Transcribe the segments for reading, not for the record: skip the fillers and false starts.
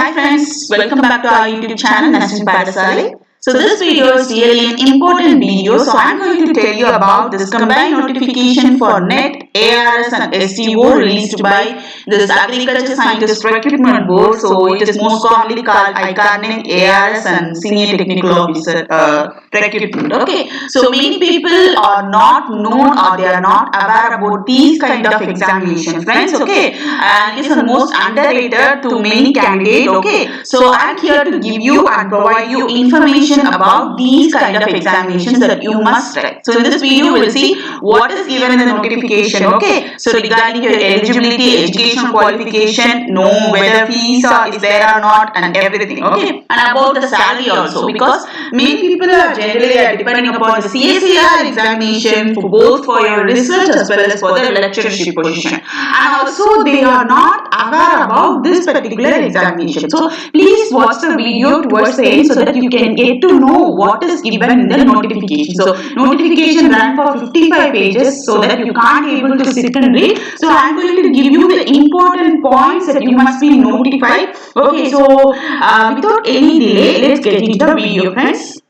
Hi friends, welcome back to our YouTube channel Nasrin Padasali. So this video is really an important video. So I'm going to tell you about this combined notification for NET, ARS and STO released by this Agriculture Scientist Recruitment Board. So it is most commonly called ICARNET, ARS and Senior Technical Officer Recruitment. Okay. So many people are not known or they are not aware about these kind of examination, friends. Okay. And it is the most underrated to many candidates. Okay. So I'm here to give you and provide you information about these kind of examinations that you must write. So in this video we'll see what is given in the notification. Okay. So regarding your eligibility, education qualification, know whether fees is there or not and everything. Okay. And about the salary also, because many people are generally depending upon the CSIR examination for both for your research as well as for the lectureship position. And also they are not aware about this particular examination. So please watch the video towards the end so that you can get to know what is given in the notification. So notification run for 55 pages so that you can't able to sit and read. So I'm going to give you the important points that you must be notified. Okay, so without any delay, let's get into the video, friends.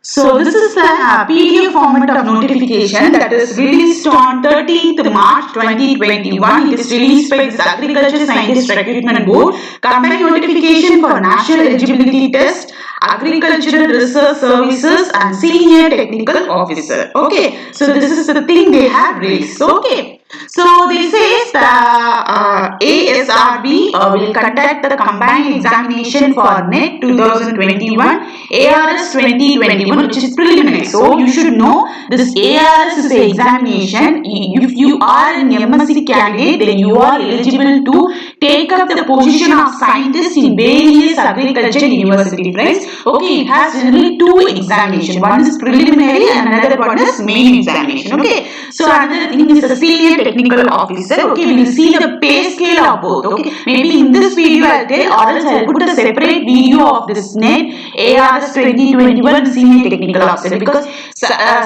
So this is the PDF format of notification that is released on 13th March 2021. It is released by the Agriculture Scientist Recruitment Board. Combined notification for National Eligibility Test, Agricultural Research Services and Senior Technical Officer. Okay, so this is the thing they have released. Okay. So they say the ASRB will conduct the combined examination for NET 2021, ARS 2021, which is preliminary. So you should know this ARS is an examination. If you are an MSc candidate, then you are eligible to take up the position of scientist in various agriculture university, friends. Okay, it has generally two examinations. One is preliminary and another one is main examination. Okay, so another thing is the senior technical officer. Okay, we will see the pay scale of both. Okay, maybe in this video I'll tell, or else I'll put a separate video of this NET ARS 2021 senior technical officer, because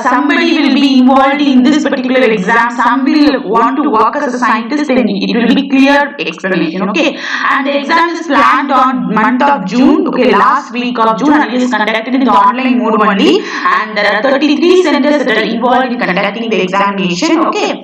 somebody will be involved in this particular exam. Some will want to work as a scientist, then it will be clear explanation. Okay, and the exam is planned on month of June. Okay, last week of June, and it is conducted in the online mode only. And there are 33 centers that are involved in conducting the examination. Okay,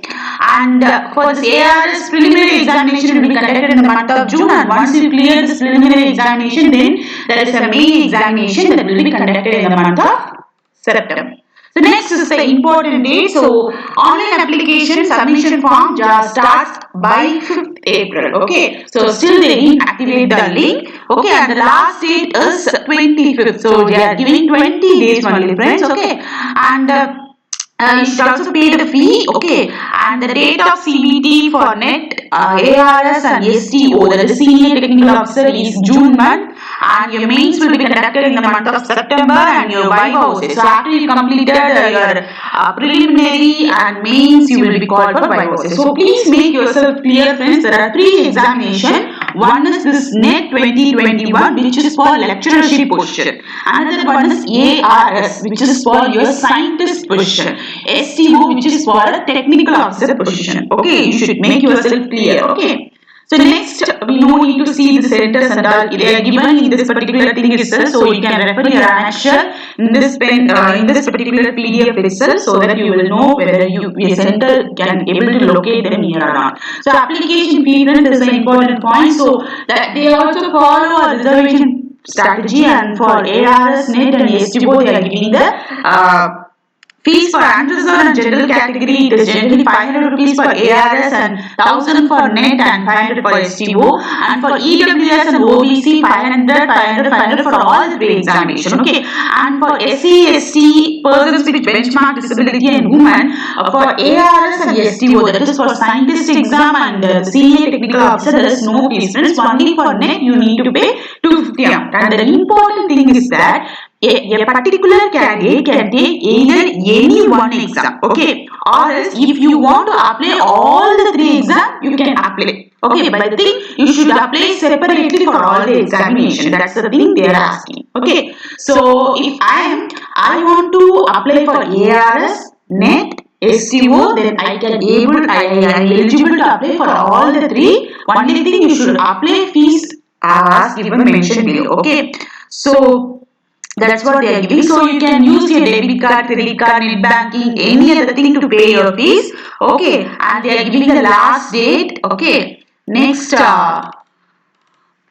and for this ARS preliminary examination will be conducted in the month of June, and once you clear this preliminary examination, then there is a main examination that will be conducted in the month of September. So next is the important date. So online application submission form starts by 5th April. Okay, so still they didn't activate the link. Okay, and the last date is 25th. So they are giving 20 days only, friends. Okay, and you should also pay the fee. Okay, and the date of CBT for NET, ARS and STO, that is Senior Technical Officer, is June month, and your mains will be conducted in the month of September, and your viva also. So after you completed your preliminary and mains, you will be called for viva also. So please make yourself clear, friends. There are three examinations. One is this NET 2021, which is for lecturership position. Another one is ARS, which is for your scientist position. STO, which is for a technical officer position. Okay, you should make yourself clear. Okay. So next, we no need to see the centers and all. They are given in this particular thing itself, so you can refer your annexure in this particular PDF itself, so that you will know whether your center can able to locate them here or not. So application fee is an important point. So that they also follow a reservation strategy, and for ARS, NET and STO, they are giving the fees for unreserved and general category. It is generally 500 rupees for ARS and 1000 for NET and 500 for STO. And for EWS and OBC, 500 for all the three examinations. Okay. And for SC, ST, persons with benchmark disability and women, for ARS and STO, that is for scientist exam and senior technical officer, there is no fees. Only for NET you need to pay 250. And the important thing is that a particular candidate can take either any one exam, okay, or else if you want to apply all the three exams, you can apply. Okay, but the thing, you should apply separately for all the examination. That's the thing they are asking. Okay, so if I want to apply for ARS, NET, STO, then I am eligible to apply for all the three. Only thing, you should apply fees as given mentioned below. Okay, so that's what they are giving. So you can use your debit card, credit card, net banking, any other thing to pay your fees. Okay, and they are giving the last date. Okay, next.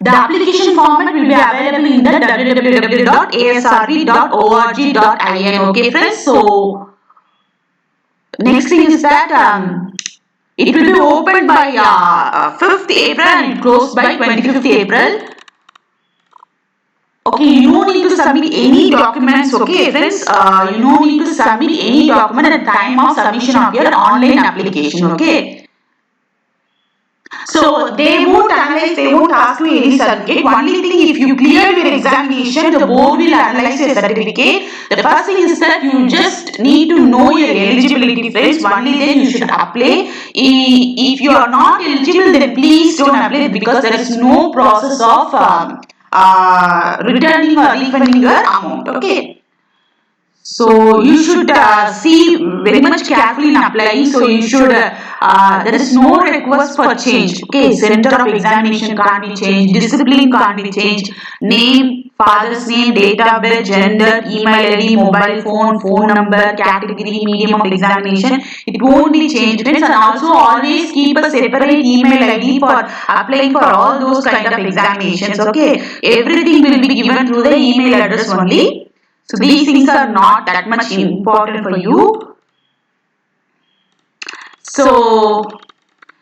The application format will be available in the www.asrb.org.in. Okay, friends. So next thing is that it will be opened by 5th April and it closed by 25th April. Okay, you don't need to submit any documents. Okay, friends, you don't need to submit any document at the time of submission of your online application. Okay. So they won't analyze, they won't ask you any certificate. Only thing, if you clear your examination, the board will analyze your certificate. The first thing is that you just need to know your eligibility, friends. Only then you should apply. If you are not eligible, then please don't apply because there is no process of returning or refunding your amount. Okay. So you should see very much carefully in applying. So you should, there is no request for change. Okay, center of examination can't be changed, discipline can't be changed, name, father's name, date of birth, gender, email ID, mobile phone, phone number, category, medium of examination. It won't be changed, friends. And also always keep a separate email ID for applying for all those kind of examinations. Okay, everything will be given through the email address only. So these things are not that much important for you. So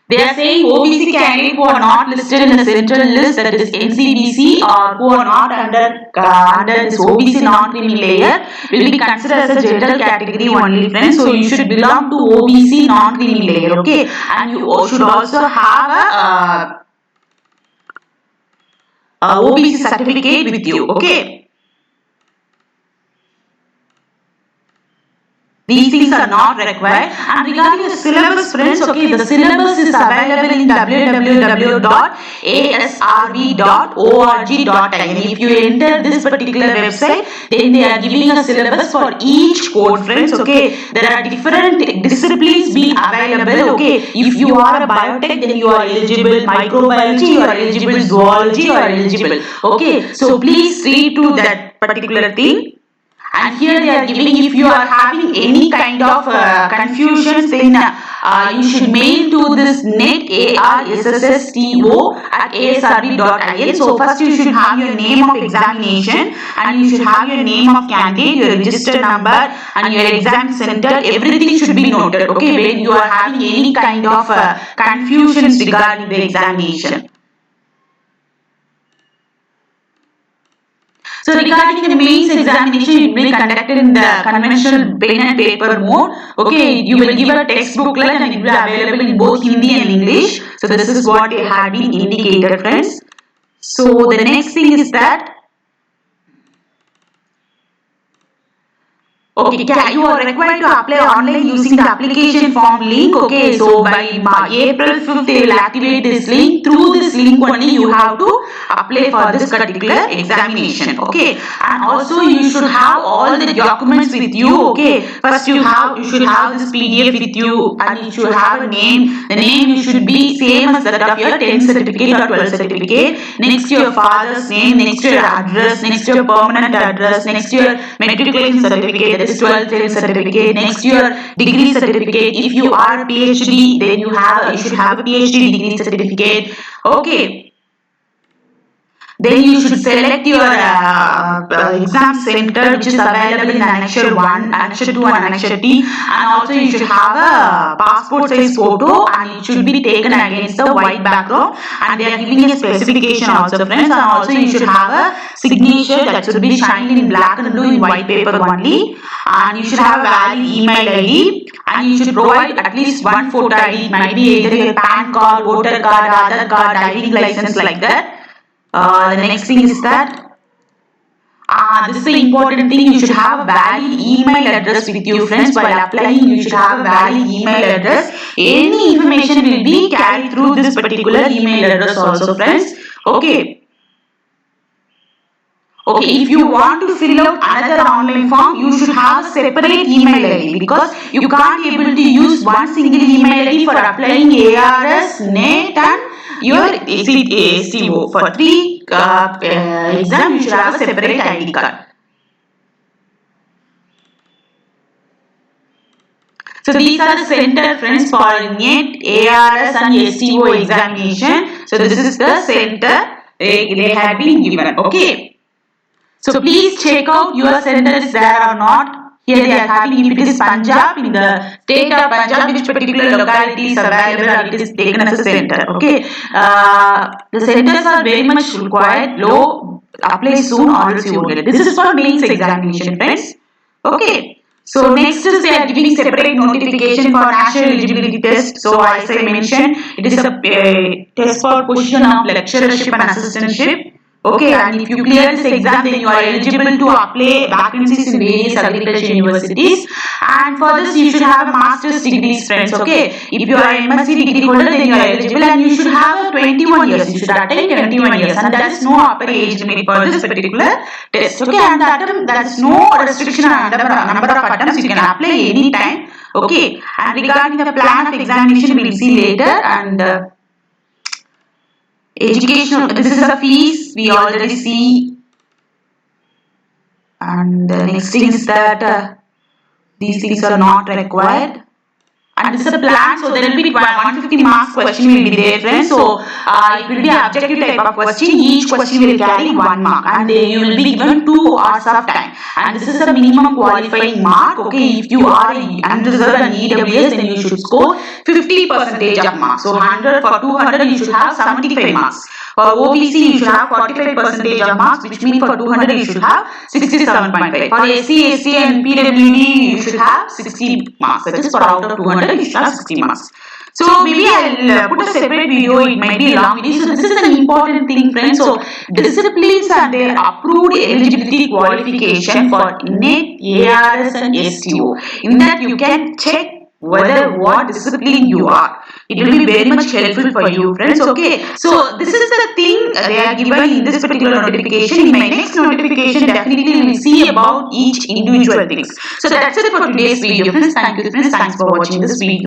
they are saying OBC candidates who are not listed in the central list, that is NCBC, or who are not under this OBC non-creamy layer will be considered as a general category only, friends. So you should belong to OBC non-creamy layer. Okay, and you should also have a OBC certificate with you. Okay. These things are not required. And regarding the syllabus, friends, okay, the syllabus is available in www.asrb.org.in. If you enter this particular website, then they are giving a syllabus for each code, friends. Okay, there are different disciplines being available. Okay, if you are a biotech, then you are eligible. Microbiology, you are eligible. Zoology, you are eligible. Okay, so please read to that particular thing. And here they are giving, if you are having any kind of confusions, then you should mail to this netarssto@asrb.in. So first you should have your name of examination and you should have your name of candidate, your register number and your exam center. Everything should be noted. Okay, when you are having any kind of confusions regarding the examination. So regarding the mains examination, it will be conducted in the conventional pen and paper mode. Okay, you will give a text booklet and it will be available in both Hindi and English. So this is what they had been indicated, friends. So the next thing is that okay, you are required to apply online using the application form link. Okay, so by April 5th, they will activate this link. Through this link only, you have to apply for this particular examination. Okay, and also you should have all the documents with you. Okay, first you should have this PDF with you, and you should have a name. The name you should be same as that of your 10th certificate or 12th certificate. Next your father's name, next your address, next your permanent address, next your matriculation certificate. 12th certificate, next your degree certificate. If you are a PhD, then you should have a PhD degree certificate. Okay. Then you should select your exam center which is available in Annexure 1, Annexure 2 and Annexure T, and also you should have a passport size photo and it should be taken against the white background, and they are giving a specification also, friends, and also you should have a signature that should be shining in black and blue in white paper only, and you should have a valid email ID, and you should provide at least one photo ID. It might be either your PAN card, voter card, Aadhaar card, driving license, like that. The next thing is that this is the important thing. You should have a valid email address with you, friends. While applying, you should have a valid email address. Any information will be carried through this particular email address also, friends. Okay. Okay, if you want to fill out another online form, you should have a separate email ID because you can't able to use one single email ID for applying ARS, NET and your STO. For 3 exam, you should have a separate ID card. So these are the center, friends, for NET, ARS and STO examination. So this is the center they had been given. Okay. So please check out your center is there or not. Here they are having, if it is Punjab, in the state of Punjab, which particular locality is available or it is taken as a center. Okay. The centers are very much required. Low, apply soon or else you won't get it. This is for mains examination, friends. Okay. So next is they are giving separate notification for national eligibility test. So as I mentioned, it is a test for position of lecturership and assistantship. Okay, and if you clear this exam, then you are eligible to apply vacancies in various agriculture universities. And for this, you should have a master's degree, friends. Okay, if you are an MSc degree holder, then you are eligible, and you should have 21 years. You should attain 21 years, and there is no upper age limit for this particular test. Okay, and there is no restriction on the number of attempts. You can apply any time. Okay, and regarding the plan of examination, we will see later. And educational, this is a fees we already see. And the next thing is that these things are not required. And this is a plan, so there will be 150 marks question will be there, friends. So it will be an objective type of question. Each question will carry 1 mark, and you will be given 2 hours of time. And this is a minimum qualifying mark. Okay, if you are unreserved and EWS, then you should score 50% of marks. So 100 for 200, you should have 75 marks. For OBC, you should have 45% of marks, which means for 200, you should have 67.5. For SC, SC and PWD, you should have 60 marks. That is, for out of 200, you should have 60 marks. So maybe I'll put a separate video, it might be a long video. So this is an important thing, friends. So disciplines and their approved eligibility qualification for NET, ARS and STO. In that you can check whether what discipline you are. It will be very much helpful for you, friends. Okay, so this is the thing they are given in this particular notification. In my next notification, definitely we will see about each individual things. So that's it for today's video, friends. Thank you, friends. Thanks for watching this video.